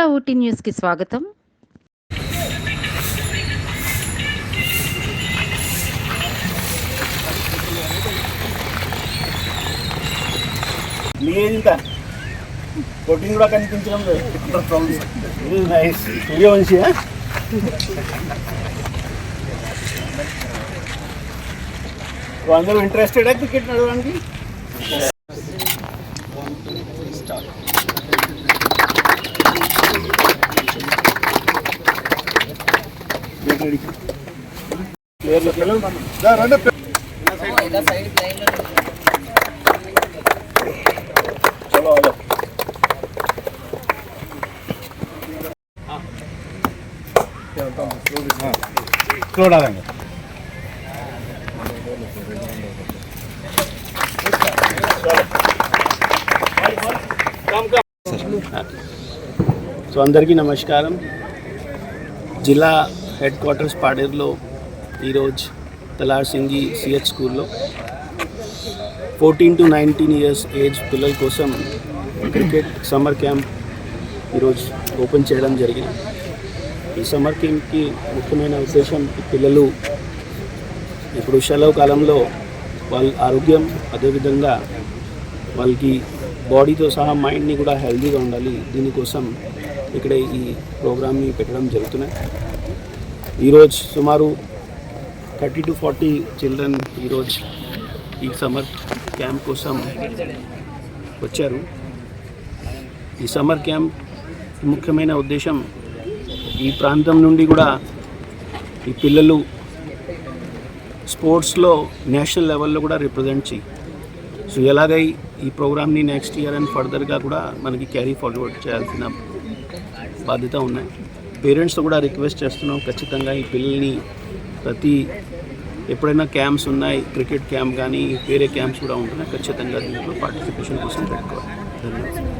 మన ఊటీ న్యూస్కి స్వాగతం. ప్రోటీన్ కూడా కనిపించడం లేదు. నైస్ సూర్యవంశీ. అందరూ ఇంట్రెస్టెడా క్రికెట్ నడవడానికి? చూడాలండి. సో అందరికీ నమస్కారం. జిల్లా హెడ్ క్వార్టర్స్ పాడేరులో ఈరోజు తలార్ సింగి సిహెచ్ స్కూల్లో 14 to 19 ఇయర్స్ ఏజ్ పిల్లల కోసం క్రికెట్ సమ్మర్ క్యాంప్ ఈరోజు ఓపెన్ చేయడం జరిగింది. ఈ సమ్మర్ క్యాంప్కి ముఖ్యమైన ఉద్దేశం పిల్లలు ఇప్పుడు సెలవు కాలంలో వాళ్ళ ఆరోగ్యం, అదేవిధంగా వాళ్ళకి బాడీతో సహా మైండ్ని కూడా హెల్తీగా ఉండాలి. దీనికోసం ఇక్కడ ఈ ప్రోగ్రామ్ని పెట్టడం జరుగుతున్నాయి. ఈరోజు సుమారు 30 to 40 చిల్డ్రన్ ఈరోజు ఈ సమ్మర్ క్యాంప్ కోసం వచ్చారు. ఈ సమ్మర్ క్యాంప్ ముఖ్యమైన ఉద్దేశం ఈ ప్రాంతం నుండి కూడా ఈ పిల్లలు స్పోర్ట్స్లో నేషనల్ లెవెల్లో కూడా రిప్రజెంట్ చేయి. సో ఎలాగై ఈ ప్రోగ్రామ్ని నెక్స్ట్ ఇయర్ అండ్ ఫర్దర్గా కూడా మనకి క్యారీ ఫార్వర్డ్ చేయాల్సిన బాధ్యత ఉన్నాయి. పేరెంట్స్తో కూడా రిక్వెస్ట్ చేస్తున్నాం, ఖచ్చితంగా ఈ పిల్లల్ని ఎప్పుడైనా క్యాంప్స్ ఉన్నాయి, క్రికెట్ క్యాంప్ కానీ వేరే క్యాంప్స్ కూడా ఉంటున్నాయి, ఖచ్చితంగా దీంట్లో పార్టిసిపేషన్ కోసం పెట్టుకోవాలి. ధన్యవాదాలు.